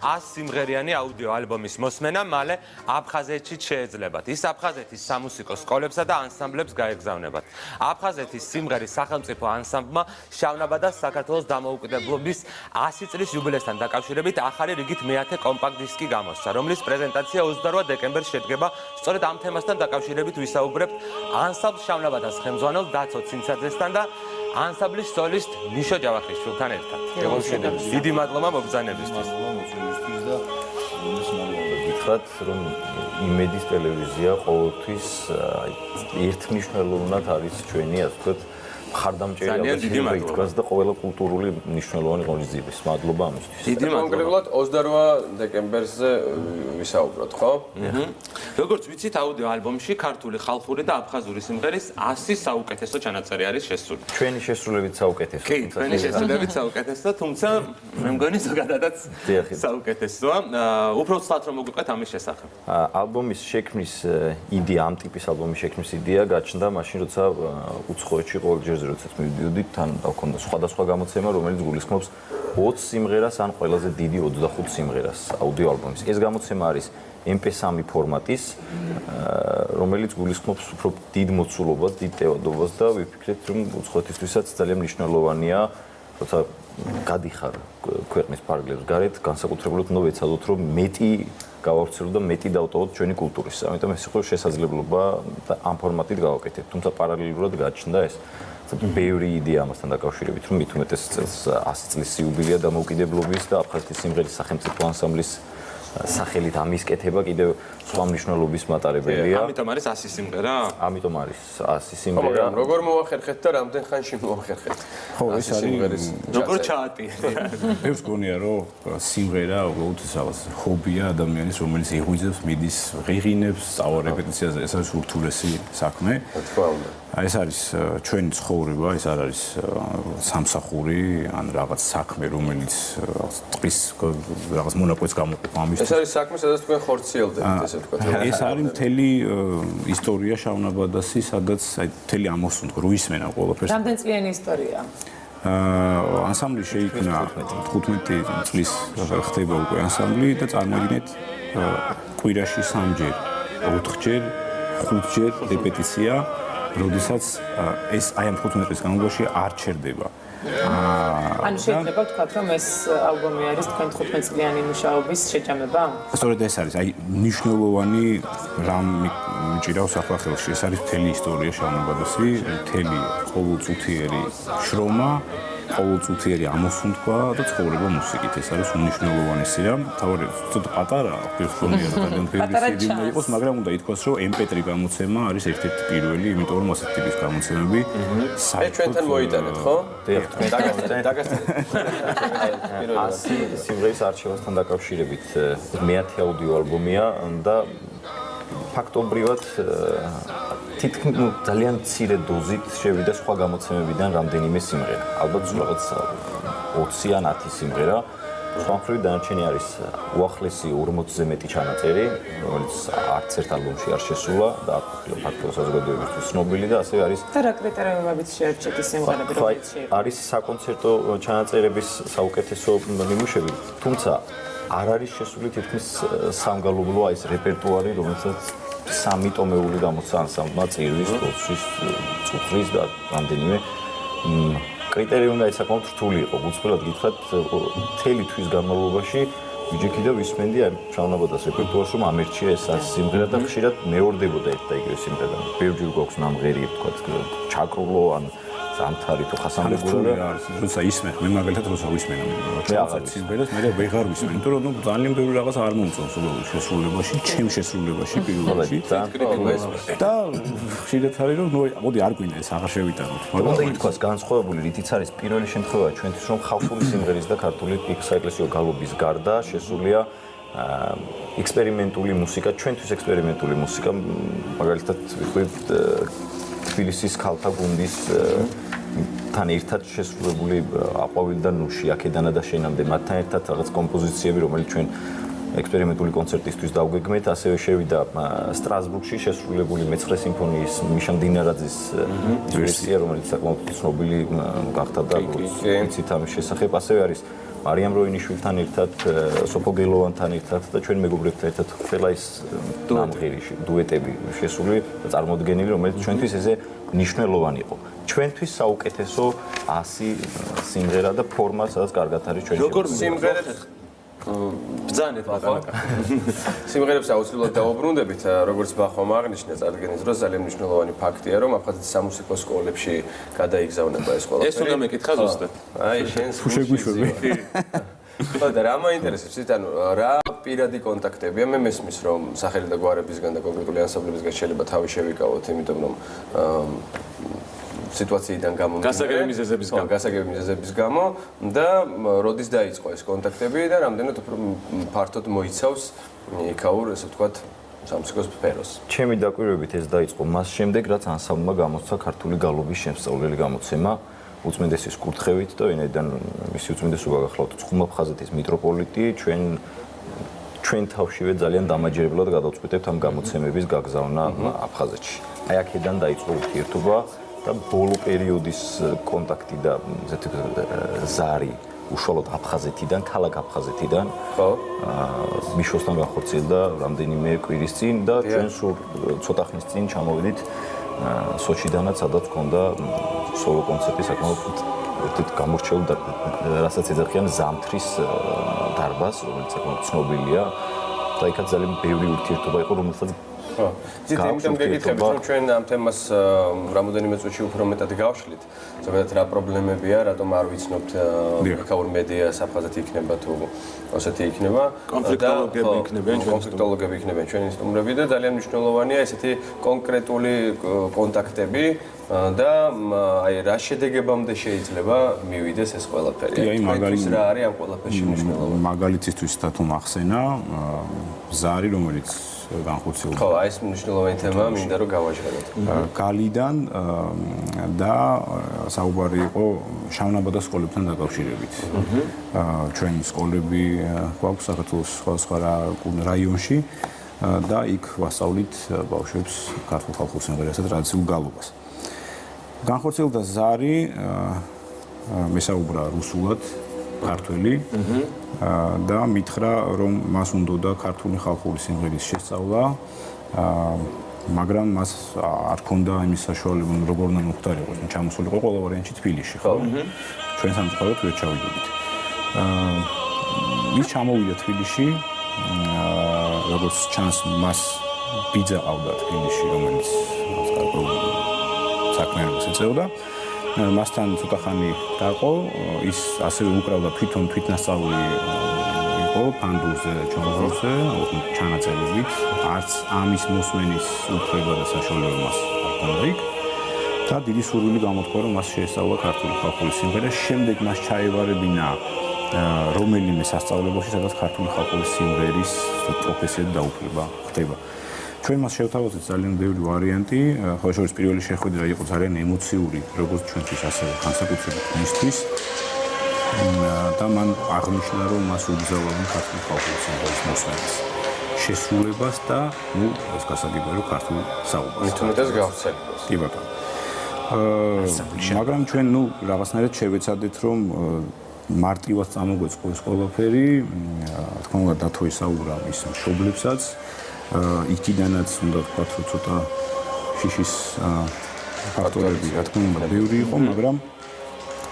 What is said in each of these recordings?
100 სიმღერიანი აუდიო ალბომის მოსმენა მალე აფხაზეთში შეეძლებათ. ის აფხაზეთის სამუსიკო სკოლებსა და ანსამბლებს გაეგზავნებათ. აფხაზეთის სიმღერის სახელმწიფო ანსამბლმა შავნაბადა საქართველოს დამოუკიდებლობის 100 წლის იუბილეასთან დაკავშირებით ახალი რიგით მეათე კომპაქტ დისკი გამოსცა, რომლის პრეზენტაცია 28 დეკემბერს შედგება. სწორედ ამ თემასთან დაკავშირებით ვისაუბრებთ ანსამბლ შავნაბადას ხელმძღვანელ დაცო ცინცაძესთან და ანსამბლის სოლისტ მიშო ჯავახიშვილთან ერთად. დიდი მადლობა მობრძანებისთვის. და გითხრათ, რომ იმედის ტელევიზია ყოველთვის ერთმნიშვნელოვნად არის ჩვენი, ასე ვთქვათ, მხარდამჭერი ითქვას და ყველა კულტურული მნიშვნელოვანი ღონისძიების. მადლობა ამისთვის. დიდი მადლობა. კონკრეტულად 28 დეკემბერზე ვისაუბროთ, ხო? როგორც ვიცით, აუდიო ალბომში ქართული, ხალხური და აფხაზური სიმღერის 100 საუკეთესო ჩანაწერი არის შესული. ჩვენი შესრულებით საუკეთესო. კი, ჩვენი შესრულებით საუკეთესო, თუმცა მე მგონი ზოგადადაც საუკეთესოა. უფრო ცალად რომ მოგვიყვეთ ამის შესახებ. ალბომის შექმნის იდეა, ამ ტიპის ალბომის შექმნის იდეა გაჩნდა მაშინ, როცა უცხოეთში ყოველ ჯერზე როდესაც მივდიოდით, თან დაგვქონდა სხვადასხვა გამოცემა, რომელიც გულისხმობს 20 სიმღერას ან ყველაზე დიდი 25 სიმღერას აუდიო ალბომის. ეს გამოცემა არის MP3 ფორმატის, რომელიც გულისხმობს უფრო დიდ მოცულობას, დიდ ტევადობას და ვიფიქრეთ, რომ უცხოეთისთვისაც ძალიან მნიშვნელოვანია, როცა გადიხარ ქვეყნის ფარგლებს გარეთ, განსაკუთრებულად უნდა ვეცადოთ, რომ მეტი გავავრცელოთ და მეტი დავტოვოთ ჩვენი კულტურის. ამიტომ ეს იყო შესაძლებლობა და ამ ფორმატით გავაკეთეთ. თუმცა პარალელურად გაჩნდა ეს ბევრი იდეა ამასთან დაკავშირებით, რომ მით უმეტეს წელს 100 წლის იუბილეა დამოუკიდებლობის და აფხაზეთის სიმღერის სახელმწიფო ანსამბლის სახელით ამის კეთება კიდევ სხვა მნიშვნელობის მატარებელია. ამიტომ არის 100 სიმღერა? ამიტომ არის 100 სიმღერა. როგორ მოახერხეთ და რამდენ ხანში მოახერხეთ? ხო, ეს არის როგორ ჩაატირეთ? მე ვგონია, რომ სიმღერა უბრალოდ რაღაც ჰობია ადამიანის, რომელიც ეღვიძებს, მიდის, ღიღინებს, სწავლა რეპეტიციაზე, ეს არის ურთულესი საქმე. თქმა უნდა. ეს არის ჩვენი ცხოვრება, ეს არ არის სამსახური, ან რაღაც საქმე, რომელიც ტყის რაღაც მონაკვეთს გამოყოფა ამის. ეს არის საქმე, სადაც თქვენ ხორციელდებთ, ესე ვთქვათ. ეს არის მთელი ისტორია შავნაბადასი, სადაც აი მთელი ამოსუნთ, რუისმენა ყველაფერს. რამდენ წლიანი ისტორია? ანსამბლი შეიქმნა 15 წლის ხდება უკვე ანსამბლი და წარმოიდგინეთ კვირაში 3-ჯერ, 4-ჯერ, 5-ჯერ რეპეტიცია, როდესაც ეს აი ამ 15 წლის განმავლობაში არ ჩერდება. ანუ შეიძლება ვთქვათ, რომ ეს ალბომი არის თქვენ 15 წლიანი მუშაობის შეჯამება? სწორედ ეს არის, აი მნიშვნელოვანი რამ მიჭირავს ახლა ხელში. ეს არის მთელი ისტორია შავნაბადასი, მთელი ყოველწუთიერი შრომა, ყოველწუთიერი ამოსუნთქვა და ცხოვრება მუსიკით. ეს არის უნიშნულოვანესი რამ. თავარი ცოტა პატარა პერსონია და ძალიან ბევრი CD იყოს, მაგრამ უნდა ითქვას, რომ MP3 გამოცემა არის ერთ-ერთი პირველი, იმიტომ რომ ასეთ ტიპის გამოცემები საერთოდ ჩვენთან მოიტანეთ, ხო? დიახ, თქვენ სიმღერის არჩევასთან დაკავშირებით მეათე აუდიო ალბომია და ფაქტობრივად თითქმის ძალიან მცირე დოზით შევიდა სხვა გამოცემებიდან რამდენიმე სიმღერა. ალბათ სულ რაღაც 20 ან 10 სიმღერა. სხვა მხრივ დანარჩენი არის უახლესი 40-ზე მეტი ჩანაწერი, რომელიც არც ერთ ალბომში არ შესულა და ფაქტობრივად საზოგადოებისთვის ცნობილი და ასევე არის და რა კრიტერიუმებით შეერჩეთ ეს სიმღერები, რომელიც არის საკონცერტო ჩანაწერების საუკეთესო ნიმუშები, თუმცა არ არის შესული თითქმის სამგალობლო აი ეს რეპერტუარი, რომელსაც 3 ტომეული გამოსცა ანსამბლმა წირვის, ხოცის, წუხრის და რამდენიმე კრიტერიუმი აი საკმაოდ რთული იყო. უცხოელად გითხრათ, მთელი თვის განმავლობაში ვიჯექი და ვისმენდი აი შავნაბადას რეპერტუარს, რომ ამერჩია ეს სიმღერა და ხშირად მეორდებოდა ერთ და იგივე სიმღერა. ბევრჯერ გვაქვს ნამღერი, ვთქვათ, ჩაკრულო ან ზამთარი თუ ხასამლებურა არის, როცა ისმენ, მე მაგალითად როცა ვისმენ ამ სიმღერას, მე ვეღარ ვისმენ, იმიტომ რომ ძალიან ბევრი რაღაც არ მომწონს უბრალოდ შესრულებაში, ჩემ შესრულებაში პირველში. და ხშირად არის რომ მოდი არ გვინდა ეს აღარ შევიტანოთ. მაგრამ ითქვას განსხვავებული რითიც არის პირველი შემთხვევა ჩვენთვის რომ ხალხური სიმღერის და ქართული საეკლესიო გალობის გარდა შესულია ექსპერიმენტული მუსიკა, ჩვენთვის ექსპერიმენტული მუსიკა, მაგალითად ვიყვით თბილისის ქალთა გუნდის თან ერთად შესრულებული აყვავილი და ნუში, აქედანა და შენამდე მათთან ერთად რაღაც კომპოზიციები, რომელიც ჩვენ ექსპერიმენტული კონცერტისთვის დავგეგმეთ, ასევე შევიდა სტრასბურგში შესრულებული მე-9 სიმფონიის მიშა მდინარაძის ვერსია, რომელიც საკმაოდ ცნობილი გახდა და ვიცით ამის შესახებ, ასევე არის მარიამ როინიშვილთან ერთად, სოფო გელოვანთან ერთად და ჩვენ მეგობრებთან ერთად ყველა ის ნამღერი დუეტები შესული და წარმოდგენილი, რომელიც ჩვენთვის ესე მნიშვნელოვანი იყო. ჩვენთვის საუკეთესო 100 სიმღერა და ფორმა, სადაც კარგად არის ჩვენი როგორ სიმღერებს ბრძანეთ ბატონო. სიმღერებს აუცილებლად დავუბრუნდებით, როგორც ბახომ აღნიშნა წარდგენის დროს ძალიან მნიშვნელოვანი ფაქტია, რომ აფხაზეთის სამუსიკო სკოლებში გადაიგზავნება ეს ყველაფერი. ეს უნდა მეკითხა ზუსტად. აი, შენს შეგვიშვები. ხო და რა მაინტერესებს ის ანუ რა პირადი კონტაქტებია მე მესმის რომ სახელი და გვარებისგან და კონკრეტული ანსამბლებისგან შეიძლება თავი შევიკავოთ იმიტომ რომ სიტუაციიდან გამომდინარე გასაგები მიზეზების გამო. გასაგები მიზეზების გამო და როდის დაიწყო ეს კონტაქტები და რამდენად უფრო ფართოდ მოიცავს იქაურ ესე ვთქვათ სამუსიკო სფეროს. ჩემი დაკვირვებით ეს დაიწყო მას შემდეგ, რაც ანსამბლმა გამოსცა ქართული გალობის შემსწავლელი გამოცემა უწმიდესის კურთხევით და ვინაიდან მისი უწმიდესობა გახლავთ ცხუმაფხაზეთის მიტროპოლიტი, ჩვენ თავშივე ძალიან დამაჯერებლად გადავწყვიტებთ ამ გამოცემების გაგზავნა აფხაზეთში. აი აქედან დაიწყო ურთიერთობა და ბოლო პერიოდის კონტაქტი და ესეთი ზარი უშუალოდ აფხაზეთიდან, ქალაქ აფხაზეთიდან ხო? მიშოსთან განხორციელდა რამდენიმე კვირის წინ და ჩვენ სულ ცოტა ხნის წინ ჩამოვედით სოჩიდანაც, სადაც ჰქონდა სოლო კონცერტი საკმაოდ ერთ გამორჩეულ და რასაც ეძახიან ზამთრის დარბაზს, რომელიც საკმაოდ ცნობილია და იქაც ძალიან ბევრი ურთიერთობა იყო, რომელსაც ხო. ზოგადად იმიტომ გეკითხებით, რომ ჩვენ ამ თემას რამოდენიმე წუთში უფრო მეტად გავშლით. ზოგადად რა პრობლემებია, რატომ არ ვიცნობთ იქაურ მედიას აფხაზეთი იქნება თუ ოსეთი იქნება. კონფლიქტოლოგები იქნებიან ჩვენი კონფლიქტოლოგები იქნებიან ჩვენი სტუმრები და ძალიან მნიშვნელოვანია ესეთი კონკრეტული კონტაქტები და აი რა შედეგებამდე შეიძლება მივიდეს ეს ყველაფერი. კი, აი მაგალითად რა არის ამ ყველაფერში მნიშვნელოვანი. მაგალითისთვის თუ მახსენა ზარი რომელიც განხორციელდა ხო, აი ეს მნიშვნელოვანი თემაა, მინდა რომ გავაჟღეროთ. გალიდან და საუბარი იყო შავნაბადა სკოლებთან დაკავშირებით. ჩვენ სკოლები გვაქვს საქართველოს სხვა რაიონში და იქ ვასწავლით ბავშვებს ქართულ ხალხურ სიმღერასა და ტრადიციულ გალობას. განხორციელდა ზარი, მესაუბრა რუსულად, ქართველი და მითხრა რომ მას უნდოდა ქართული ხალხური სიმღერის შესწავლა, მაგრამ მას არ ჰქონდა იმის საშუალება, როგორ უნდა მოხდარიყო, ჩამოსულიყო ყველა ვარიანტში თბილისში, ხო? ჩვენ სამწუხაროდ ვერ ჩავიდოდით. ის ჩამოვიდა თბილისში, როგორც ჩანს, მას ბიძა ყავდა თბილისში, რომელიც საქმიანობას ეწეოდა. მასთან ცოტა ხანი დაყო, ის ასევე უკრავდა თვითნასწავლი იყო ფანდურზე, ჩონგურზე, ჩანაწერებით, არც ამის მოსმენის უფლება და საშუალება მას არ ჰქონდა იქ. და დიდი სურვილი გამოთქვა, რომ მას შეესწავლა ქართული ხალხური სიმღერა, შემდეგ მას ჩაევარებინა რომელიმე სასწავლებელში, სადაც ქართული ხალხური სიმღერის პროფესიად დაუფლება ხდება. ჩვენ მას შევთავაზეთ ძალიან ბევრი ვარიანტი, ხო შორის პირველი შეხვედრა იყო ძალიან ემოციური, როგორც ჩვენთვის, ასევე განსაკუთრებით მისთვის. და მან აღნიშნა, რომ მას უბრძოლავენ ქართული ხალხური სიმღერის მოსმენას, შესრულებას და, ნუ, ეს გასაგებია, რომ ქართულ საუბარს. მithumetes გავრცელებას. კი ბატონო. მაგრამ ჩვენ, ნუ, რაღაცნაირად შევეცადეთ, რომ მარტივად წამოგვეწყო ეს ყველაფერი, თქმა უნდა, დათო ისაუბრა მის მშობლებსაც. იქიდანაც უნდა ვთქვათ, რომ ცოტა შიშის ფაქტორები, რა თქმა უნდა, ბევრი იყო, მაგრამ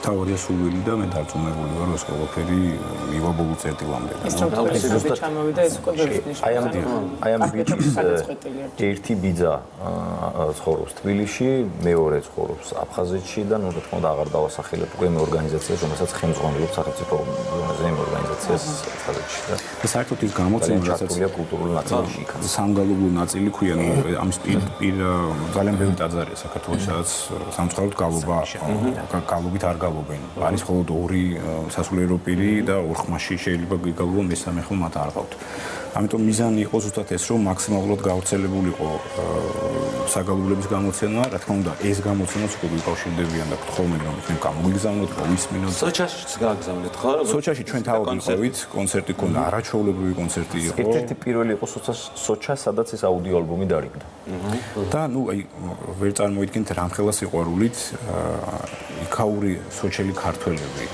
თავარია სულველი და მე დარწმუნებული ვარ, რომ ეს ყველაფერი მივა ბოლო წერტილამდე. ეს ზუსტად ჩამოვიდა ეს უკვე აი ამ ბიჭის ერთი ბიძა ცხოვრობს თბილისში, მეორე ცხოვრობს აფხაზეთში და ნუ რა თქმა უნდა აღარ დავასახელებ უკვე იმ ორგანიზაციას, რომელსაც ხელმძღვანელობს სახელმწიფო ზონაზე იმ ორგანიზაციას აფხაზეთში და საერთოდ ის გამოცემა, რასაც კულტურული ნაწილი იქ. სამგალობლო ნაწილი ქვია, ნუ ამის პირ ძალიან ბევრი ტაძარია საქართველოს, სადაც სამწუხაროდ გალობით არ გალობენ. არის მხოლოდ ორი სასულიერო პირი და ორხმაში შეიძლება გიგალობო, მესამე ხომ მათ არ ყავთ. ამიტომ მიზანი იყო ზუსტად ეს, რომ მაქსიმალურად გავრცელებულიყო საგალობლების გამოცემა, რა თქმა უნდა, ეს გამოცემაც უკვე უკავშირდებიან და გთხოვდნენ, რომ თქვენ გამოგიგზავნოთ, მოვისმინოთ. სოჩაშიც გააგზავნეთ, ხო? სოჩაში ჩვენ თავად ვიყავით, კონცერტი ქონდა, არაჩვეულებრივი კონცერტი იყო. ერთ-ერთი პირველი იყო სოჩა, სადაც ეს აუდიო ალბომი დარიგდა. და ნუ აი ვერ წარმოიდგენთ რამხელა სიყვარულით იქაური სოჩელი ქართველები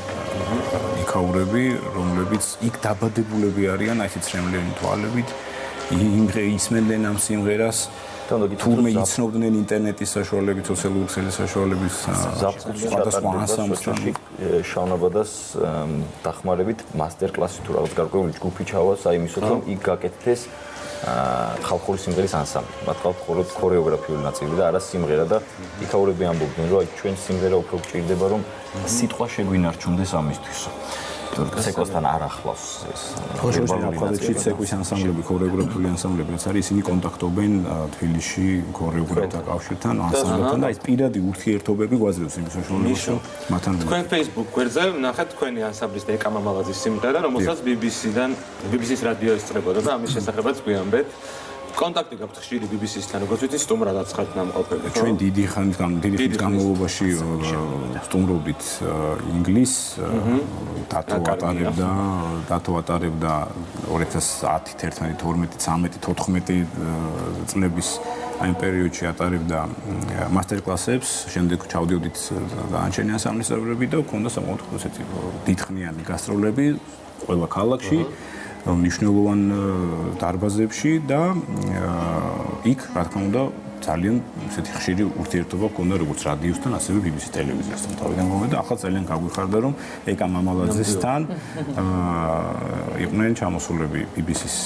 იქაურები, რომლებიც იქ დაბადებულები არიან, აი ეს ცრემლიანი თვალებით, ისმენდნენ ამ სიმღერას. თურმე იცნობდნენ ინტერნეტის საშუალებით, სოციალური ქსელის საშუალებით, სხვადასხვა ანსამბლთან შავნაბადას დახმარებით მასტერ-კლასი თუ რაღაც გარკვეული ჯგუფი ჩავას, აი იმისოთ რომ იქ გაკეთდეს ხალხური სიმღერის ანსამბლი. მათ ყავთ მხოლოდ ქორეოგრაფიული ნაწილი და არა სიმღერა და იქაურები ამბობდნენ, რომ აი ჩვენ სიმღერა უფრო გჭირდება, რომ სიტყვა შეგვინარჩუნდეს ამისთვის. ცეკვასთან არ ახლავს ეს. აფხაზეთში ცეკვის ანსამბლები, ქორეოგრაფიული ანსამბლები, რაც არის, ისინი კონტაქტობენ თბილისში ქორეოგრაფთა კავშირთან, ანსამბლებთან და ეს პირადი ურთიერთობები გვაძლევს იმის საშუალებას, რომ მათთან თქვენ Facebook გვერდზე ნახეთ თქვენი ანსამბლის და ეკა მამალაძის სიმღერა, რომელსაც BBC-ს რადიო ესწრებოდა და ამის შესახებაც გვიამბეთ. კონტაქტი გაქვთ ხშირი BBC-სთან, როგორც ვიცი, სტუმრადაც ხართ ნამყოფები. ჩვენ დიდი ხნის განმავლობაში სტუმრობით ინგლისს დათო ატარებდა 2010, 11, 12, 13, 14 წლების აი პერიოდში ატარებდა მასტერ-კლასებს, შემდეგ ჩავდიოდით განაჩენი ანსამბლის წევრები და ქონდა საკმაოდ ესეთი დიდხნიანი გასტროლები ყველა ქალაქში. მნიშვნელოვან დარბაზებში და იქ, რა თქმა უნდა, ძალიან ესეთი ხშირი ურთიერთობა ჰქონდა როგორც რადიოსთან, ასევე BBC-ს ტელევიზიასთან. თავიდან მომედა, ახლა ძალიან გაგვიხარდა, რომ ეკა მამალაძესთან იყვნენ ჩამოსულები BBC-ს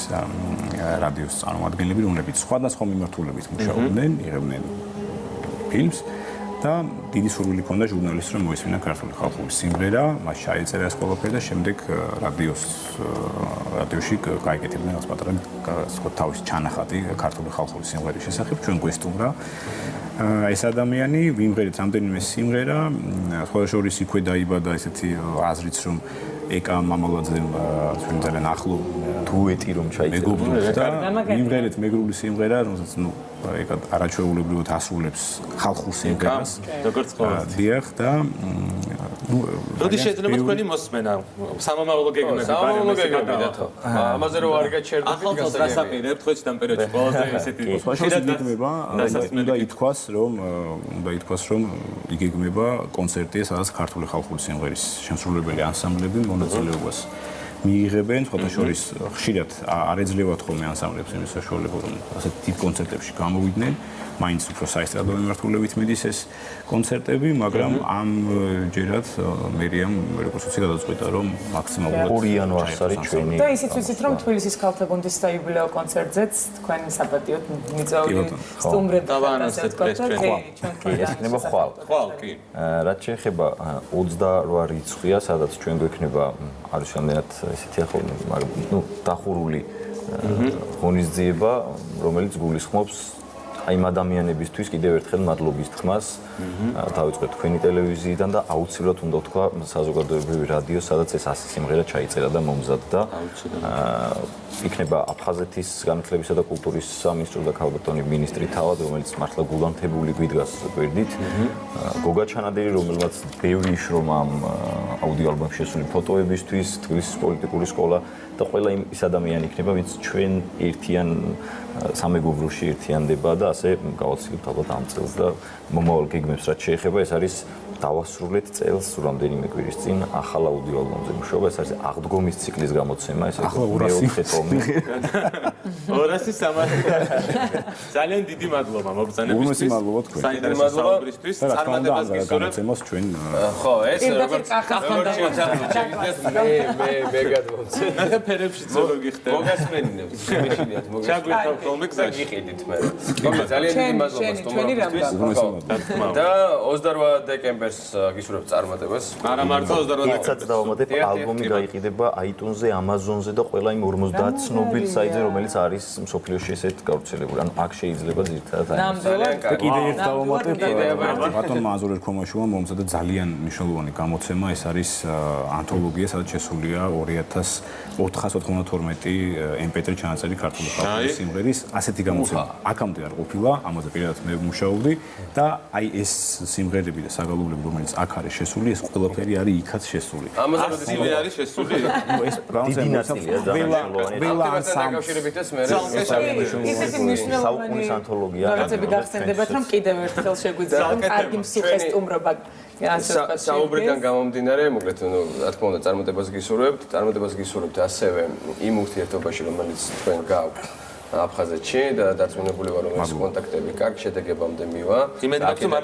რადიოს წარმომადგენლები, რომლებიც სხვადასხვა მიმართულებით მუშაობდნენ, იღებდნენ ფილმს და დიდი სურვილი ჰქონდა ჟურნალისტს, რომ მოისმინა ქართული ხალხური სიმღერა, მას ჩაეწერა ეს ყველაფერი და შემდეგ რადიოში გაიგეთებდნენ რაღაც პატარა თავის ჩანახატი ქართული ხალხური სიმღერის შესახებ. ჩვენ გვესტუმრა ეს ადამიანი, ვიმღერეთ რამდენიმე სიმღერა, სხვადასხვა იქვე დაიბადა ესეთი აზრიც, რომ ეკა მამალაძემ ჩვენ ძალიან ახლო დუეტი რომ ჩაიწერა და ვიმღერეთ მეგრული სიმღერა, რომელსაც ეკა არაჩვეულებრივად ასრულებს ხალხურ სიმღერას. როგორც ყოველთვის. დიახ და როდი შეიძლება თქვენი მოსმენა სამომავლო გეგმები ბარემესიკადათო. ამაზე რო არ გაჩერდებით გასაგებია. გასაპირებთ ხოჩი ამ პერიოდში ყველაზე ესეთი გეგმება, უნდა ითქვას, რომ იგეგმება კონცერტი, სადაც ქართული ხალხური სიმღერის შემსრულებელი ანსამბლები მონაწილეობას მიიღებენ, სხვადასხვა ხშირად არ ეძლებათ ხოლმე ანსამბლებს იმის საშუალება, რომ ასეთ დიდ კონცერტებში გამოვიდნენ, მაინც უფრო საესტრადო მიმართულებით მიდის ეს კონცერტები, მაგრამ ამ ჯერად მერიამ როგორც ვიცი გადაწყვიტა, რომ მაქსიმალურად 2 იანვარს არის ჩვენი და ისიც ვიცით, რომ თბილისის ქალთა გუნდის საიუბილეო კონცერტზეც თქვენ საპატიოდ მიწვეული სტუმრები დავაანონსეთ ჩვენ ეს იქნება ხვალ. ხვალ კი. რაც შეეხება 28 რიცხვია, სადაც ჩვენ გვექნება არის რამდენად ესეთი ახალ, მაგრამ დახურული ღონისძიება, რომელიც გულისხმობს აი იმ ადამიანებისთვის კიდევ ერთხელ მადლობის თქმას დავიწყეთ თქვენი ტელევიზიიდან და აუცილებლად უნდა თქვა საზოგადოებრივი რადიო, სადაც ეს 100 სიმღერა ჩაიწერა და მომზადდა. იქნება აფხაზეთის განათლებისა და კულტურის სამინისტრო და ქალბატონი მინისტრი თავად, რომელიც მართლა გულანთებული გვიდგას გვერდით. გოგა ჩანადერი, რომელმაც ბევრი შრომა ამ აუდიო ალბომში შესული ფოტოებისთვის, თბილისის პოლიტიკური სკოლა და ყველა ის ადამიანი იქნება, ვინც ჩვენ ერთიან სამეგობროში ერთიანდება და ასე გავაცილებ ალბათ ამ წელს და მომავალ გეგმებს რაც შეეხება, ეს არის დავასრულეთ წელს რამდენიმე კვირის წინ ახალ აუდიო ალბომზე მუშაობა, ეს არის აღდგომის ციკლის გამოცემა, ეს არის მეოთხე ტომი. 200 ძალიან დიდი მადლობა მობრძანებისთვის. საინტერესო საუბრისთვის, წარმატებას გისურვებთ. ჩვენ ხო, ეს როგორც მე გადმოვცე. მე ფერებში ზოგ გიხდება. მოგასმენინებთ, შემეშინიათ, ჩაგვიხავ ხოლმე გზაში. გიყიდით მე. ძალიან დიდი მადლობა სტუმრობისთვის. და 28 დეკემბერს გისურვებთ წარმატებას. არა მარტო 28 ერთად დავამატებ, ალბომი გაიყიდება iTunes-ზე, Amazon-ზე და ყველა იმ 50 ცნობილ საიტზე, რომელიც არის მსოფლიოში ესეთ გავრცელებული. ანუ აქ შეიძლება ძირითადად კიდე ერთ დავამატებ, ბატონმა აზორ ერქომაშოვმა მომზადდა ძალიან მნიშვნელოვანი გამოცემა, ეს არის ანთოლოგია, სადაც შესულია 2492 MP3 ჩანაწერი ქართული ხალხური სიმღერის ასეთი გამოცემა. აქამდე არ ყოფილა, ამაზე პირადად მე ვმუშაობდი და აი ეს სიმღერები და საგალობლები, რომელიც აქ არის შესული, ეს ყველაფერი არის იქაც შესული. ამაზე როდი არის შესული? ეს დიდი ნაწილია ყველა ანსამბლებით მე საუკუნის ანთოლოგია. რაღაცები გახსენდებათ, რომ კიდევ ერთხელ შეგვიძლია კარგი მსუხე სტუმრობა საუბრიდან გამომდინარე, მოკლედ, რა თქმა უნდა, წარმატებას გისურვებთ ასევე იმ ურთიერთობაში, რომელიც თქვენ გაქვთ აფხაზეთში და დარწმუნებული ვარ, რომ ეს კონტაქტები კარგ შედეგებამდე მივა.